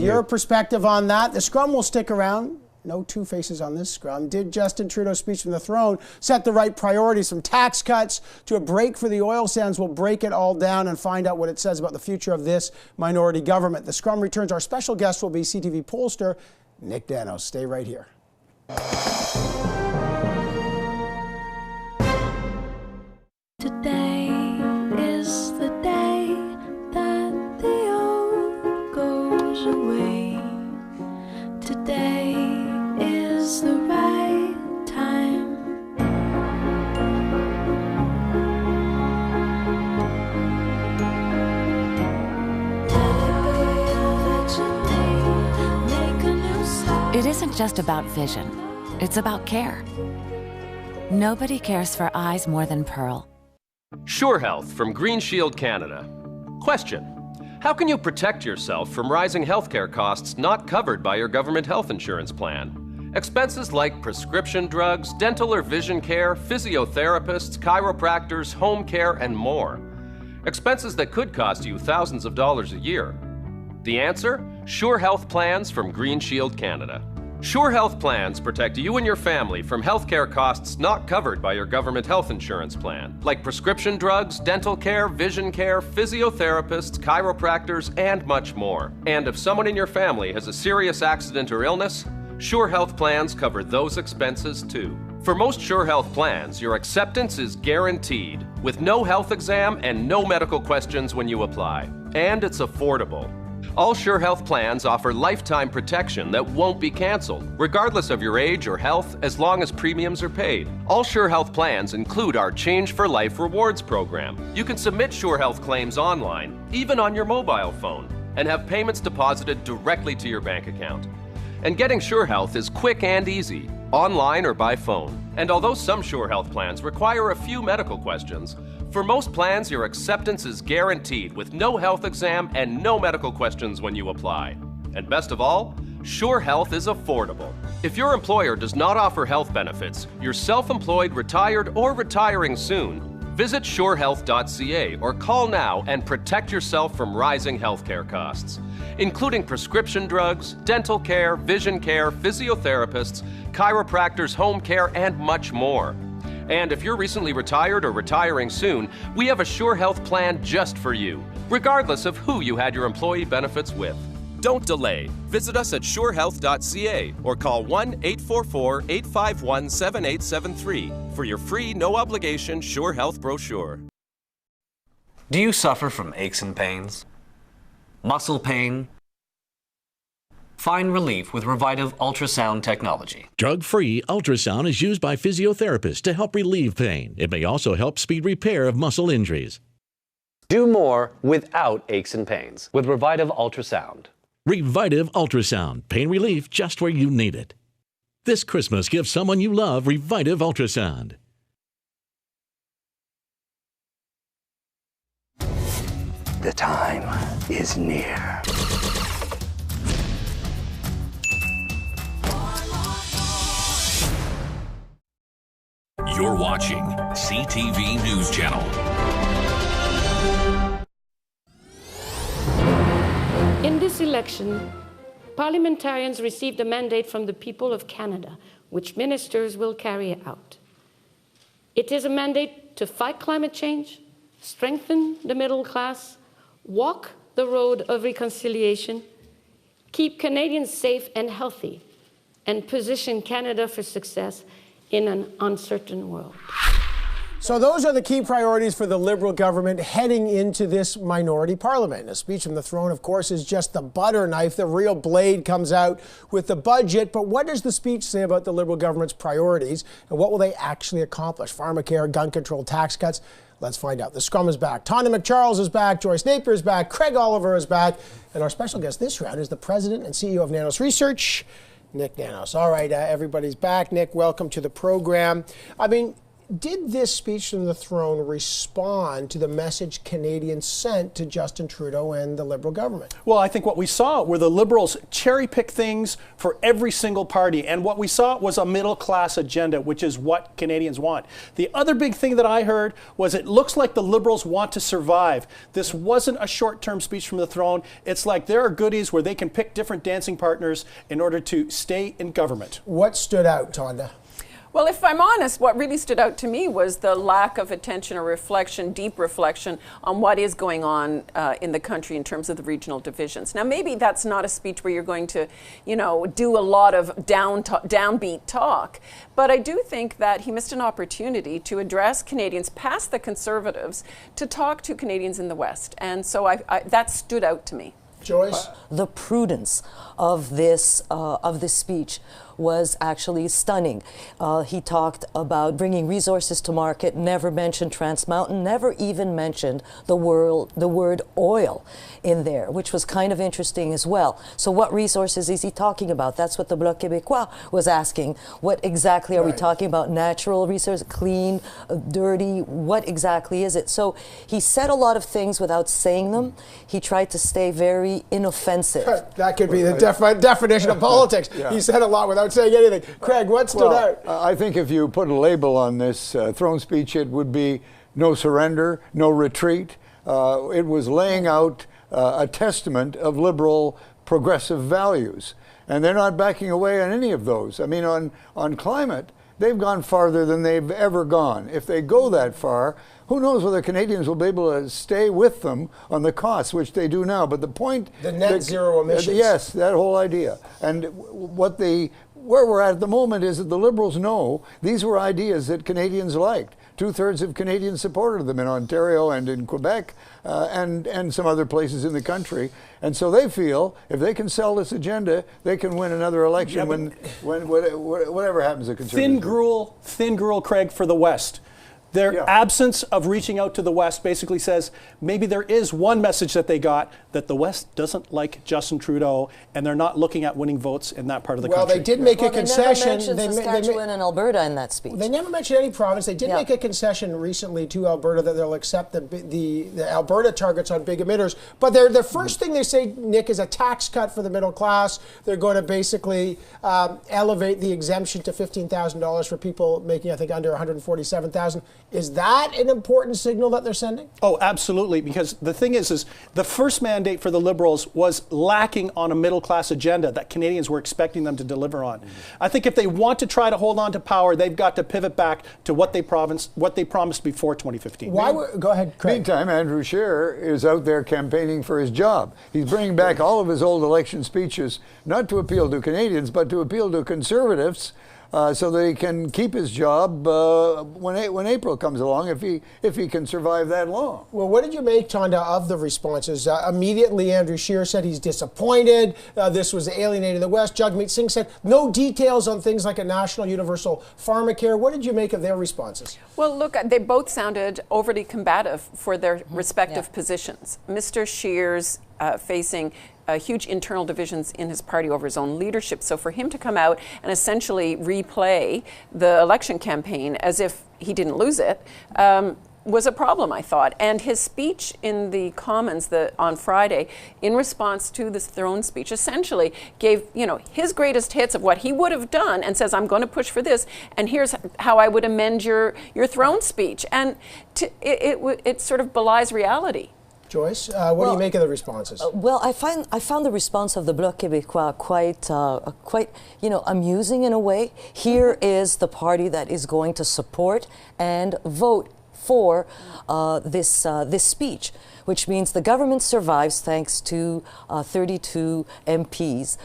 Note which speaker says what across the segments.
Speaker 1: your perspective on that. The scrum will stick around. No two faces on this scrum. Did Justin Trudeau's speech from the throne set the right priorities, from tax cuts to a break for the oil sands? We'll break it all down and find out what it says about the future of this minority government. The scrum returns. Our special guest will be CTV pollster Nik Nanos. Stay right here.
Speaker 2: Today is the day that the old goes away. Today is the right time.
Speaker 3: It isn't just about vision, it's about care. Nobody cares for eyes more than Pearl.
Speaker 4: Sure Health from Green Shield Canada. Question: how can you protect yourself from rising healthcare costs not covered by your government health insurance plan? Expenses like prescription drugs, dental or vision care, physiotherapists, chiropractors, home care, and more. Expenses that could cost you thousands of dollars a year. The answer? Sure Health plans from Green Shield Canada. Sure Health plans protect you and your family from healthcare costs not covered by your government health insurance plan, like prescription drugs, dental care, vision care, physiotherapists, chiropractors, and much more. And if someone in your family has a serious accident or illness, Sure Health plans cover those expenses too. For most Sure Health plans, your acceptance is guaranteed, with no health exam and no medical questions when you apply. And it's affordable. All Sure Health plans offer lifetime protection that won't be canceled, regardless of your age or health, as long as premiums are paid. All Sure Health plans include our Change for Life rewards program. You can submit Sure Health claims online, even on your mobile phone, and have payments deposited directly to your bank account. And getting Sure Health is quick and easy, online or by phone. And although some Sure Health plans require a few medical questions, for most plans, your acceptance is guaranteed with no health exam and no medical questions when you apply. And best of all, Sure Health is affordable. If your employer does not offer health benefits, you're self-employed, retired, or retiring soon, visit surehealth.ca or call now and protect yourself from rising healthcare costs, including prescription drugs, dental care, vision care, physiotherapists, chiropractors, home care, and much more. And if you're recently retired or retiring soon, we have a Sure Health plan just for you, regardless of who you had your employee benefits with. Don't delay. Visit us at surehealth.ca or call 1-844-851-7873 for your free, no-obligation Sure Health brochure.
Speaker 5: Do you suffer from aches and pains? Muscle pain? Find relief with Revitive ultrasound technology.
Speaker 6: Drug-free ultrasound is used by physiotherapists to help relieve pain. It may also help speed repair of muscle injuries.
Speaker 5: Do more without aches and pains with Revitive ultrasound.
Speaker 6: Revitive ultrasound. Pain relief just where you need it. This Christmas, give someone you love Revitive ultrasound.
Speaker 7: The time is near.
Speaker 8: You're watching CTV News Channel.
Speaker 9: In this election, parliamentarians received a mandate from the people of Canada, which ministers will carry out. It is a mandate to fight climate change, strengthen the middle class, walk the road of reconciliation, keep Canadians safe and healthy, and position Canada for success in an uncertain world.
Speaker 1: So those are the key priorities for the Liberal government heading into this minority parliament. A speech from the throne, of course, is just the butter knife. The real blade comes out with the budget. But what does the speech say about the Liberal government's priorities, and what will they actually accomplish? Pharmacare, gun control, tax cuts? Let's find out. The scrum is back. Tonda MacCharles is back. Joyce Napier is back. Craig Oliver is back. And our special guest this round is the president and CEO of Nanos Research, Nik Nanos. All right, everybody's back. Nik, welcome to the program. I mean, Did this speech from the throne respond to the message Canadians sent to Justin Trudeau and the Liberal government?
Speaker 10: Well, I think what we saw were the Liberals cherry-pick things for every single party. And what we saw was a middle-class agenda, which is what Canadians want. The other big thing that I heard was it looks like the Liberals want to survive. This wasn't a short-term speech from the throne. It's like there are goodies where they can pick different dancing partners in order to stay in government.
Speaker 1: What stood out, Tonda?
Speaker 11: Well, if I'm honest, what really stood out to me was the lack of attention or reflection, deep reflection on what is going on in the country in terms of the regional divisions. Now, maybe that's not a speech where you're going to, do a lot of downbeat talk, but I do think that he missed an opportunity to address Canadians past the Conservatives to talk to Canadians in the West. And so that stood out to me.
Speaker 1: Joyce?
Speaker 12: The prudence of this speech was actually stunning. He talked about bringing resources to market, never mentioned Trans Mountain, never even mentioned the word oil in there, which was kind of interesting as well. So what resources is he talking about? That's what the Bloc Québécois was asking. What exactly are we talking about? Natural resources, clean, dirty, what exactly is it? So he said a lot of things without saying them. He tried to stay very inoffensive.
Speaker 1: That could be the definition of politics. Yeah. He said a lot without saying anything. Craig, what stood out?
Speaker 13: I think if you put a label on this throne speech, it would be no surrender, no retreat. It was laying out a testament of liberal progressive values. And they're not backing away on any of those. I mean, on climate, they've gone farther than they've ever gone. If they go that far, who knows whether Canadians will be able to stay with them on the costs, which they do now. But the point...
Speaker 1: The net zero emissions.
Speaker 13: Yes, that whole idea. And where we're at the moment is that the Liberals know these were ideas that Canadians liked. 2/3 of Canadians supported them in Ontario and in Quebec and some other places in the country. And so they feel if they can sell this agenda, they can win another election when whatever happens to Conservatives.
Speaker 10: Thin gruel, Craig, for the West. Their absence of reaching out to the West basically says maybe there is one message that they got, that the West doesn't like Justin Trudeau, and they're not looking at winning votes in that part of the country.
Speaker 1: Well, they did make a concession.
Speaker 12: They never mentioned Saskatchewan and Alberta in that speech.
Speaker 1: They never mentioned any province. They did make a concession recently to Alberta that they'll accept the Alberta targets on big emitters. But the first thing they say, Nick, is a tax cut for the middle class. They're going to basically elevate the exemption to $15,000 for people making, I think, under $147,000. Is that an important signal that they're sending?
Speaker 10: Oh, absolutely, because the thing is the first mandate for the Liberals was lacking on a middle-class agenda that Canadians were expecting them to deliver on. I think if they want to try to hold on to power, they've got to pivot back to what they promised before 2015.
Speaker 1: Go ahead, Craig.
Speaker 13: Meantime, Andrew Scheer is out there campaigning for his job. He's bringing back all of his old election speeches, not to appeal to Canadians, but to appeal to Conservatives, so that he can keep his job when April comes along, if he can survive that long.
Speaker 1: Well, what did you make, Tonda, of the responses? Immediately, Andrew Scheer said he's disappointed. This was alienating the West. Jagmeet Singh said no details on things like a national universal pharmacare. What did you make of their responses?
Speaker 11: Well, look, they both sounded overly combative for their respective positions. Mr. Scheer's facing huge internal divisions in his party over his own leadership. So for him to come out and essentially replay the election campaign as if he didn't lose it was a problem, I thought. And his speech in the Commons on Friday, in response to this throne speech, essentially gave his greatest hits of what he would have done and says, I'm going to push for this, and here's how I would amend your throne speech. And it sort of belies reality.
Speaker 1: Joyce, what do you make of the responses?
Speaker 12: Well, I found the response of the Bloc Québécois quite amusing in a way. Here is the party that is going to support and vote for this speech, which means the government survives thanks to 32 MPs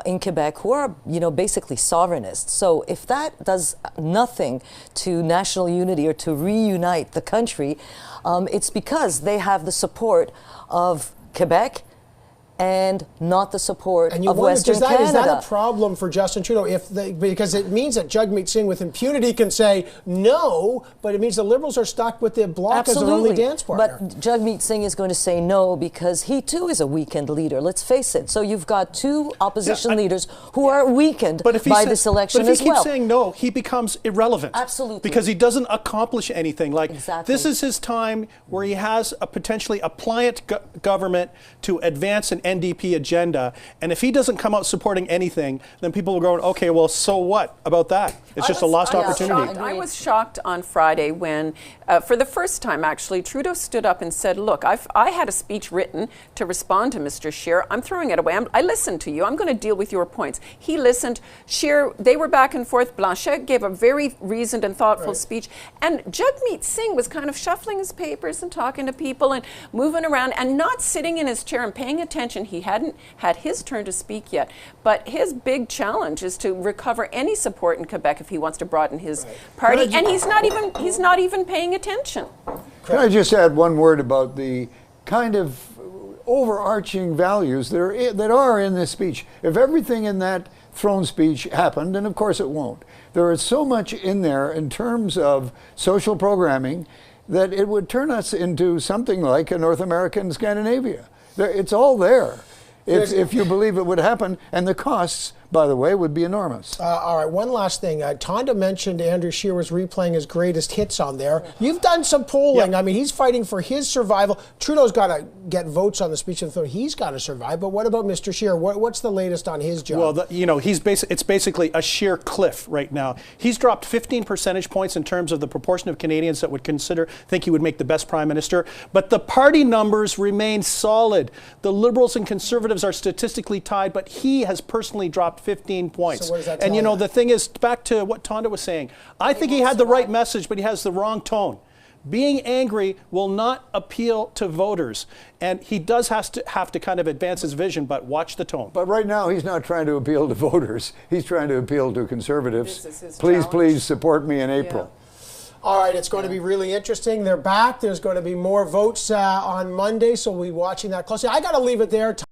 Speaker 12: in Quebec who are, basically sovereignists. So if that does nothing to national unity or to reunite the country, it's because they have the support of Quebec and not the support
Speaker 1: and you
Speaker 12: of
Speaker 1: wonder,
Speaker 12: Western Canada.
Speaker 1: Is that a problem for Justin Trudeau? Because it means that Jagmeet Singh with impunity can say no, but it means the Liberals are stuck with the Bloc as their only dance partner.
Speaker 12: But Jagmeet Singh is going to say no because he too is a weakened leader. Let's face it. So you've got two opposition leaders who are weakened by this election as well.
Speaker 10: But if he keeps saying no, he becomes irrelevant.
Speaker 12: Absolutely.
Speaker 10: Because he doesn't accomplish anything. Like, this is his time where he has potentially a pliant government to advance an NDP agenda. And if he doesn't come out supporting anything, then people will go, okay, well, so what about that? It's just a lost opportunity.
Speaker 11: I was shocked on Friday when, for the first time actually, Trudeau stood up and said, look, I had a speech written to respond to Mr. Scheer. I'm throwing it away. I listened to you. I'm going to deal with your points. He listened. Scheer, they were back and forth. Blanchet gave a very reasoned and thoughtful speech. And Jagmeet Singh was kind of shuffling his papers and talking to people and moving around and not sitting in his chair and paying attention. He hadn't had his turn to speak yet. But his big challenge is to recover any support in Quebec if he wants to broaden his party. And he's not even paying attention.
Speaker 13: Can I just add one word about the kind of overarching values that are in this speech? If everything in that throne speech happened, and of course it won't, there is so much in there in terms of social programming that it would turn us into something like a North American Scandinavia. It's all there. If you believe it would happen, and the costs, by the way, would be enormous.
Speaker 1: All right, one last thing. Tonda mentioned Andrew Scheer was replaying his greatest hits on there. You've done some polling. I mean, he's fighting for his survival. Trudeau's got to get votes on the speech of the throne. He's got to survive. But what about Mr. Scheer? What's the latest on his job?
Speaker 10: Well, it's basically a sheer cliff right now. He's dropped 15 percentage points in terms of the proportion of Canadians that would think he would make the best prime minister. But the party numbers remain solid. The Liberals and Conservatives are statistically tied, but he has personally dropped 15 points.
Speaker 1: So what does that
Speaker 10: and
Speaker 1: tell
Speaker 10: the thing is, back to what Tonda was saying, I think he had the right message, but he has the wrong tone. Being angry will not appeal to voters, and he does have to kind of advance his vision, but watch the tone.
Speaker 13: But right now, he's not trying to appeal to voters. He's trying to appeal to Conservatives.
Speaker 11: Please
Speaker 13: support me in April.
Speaker 1: All right, it's going to be really interesting. They're back. There's going to be more votes on Monday, so we'll be watching that closely. I got to leave it there.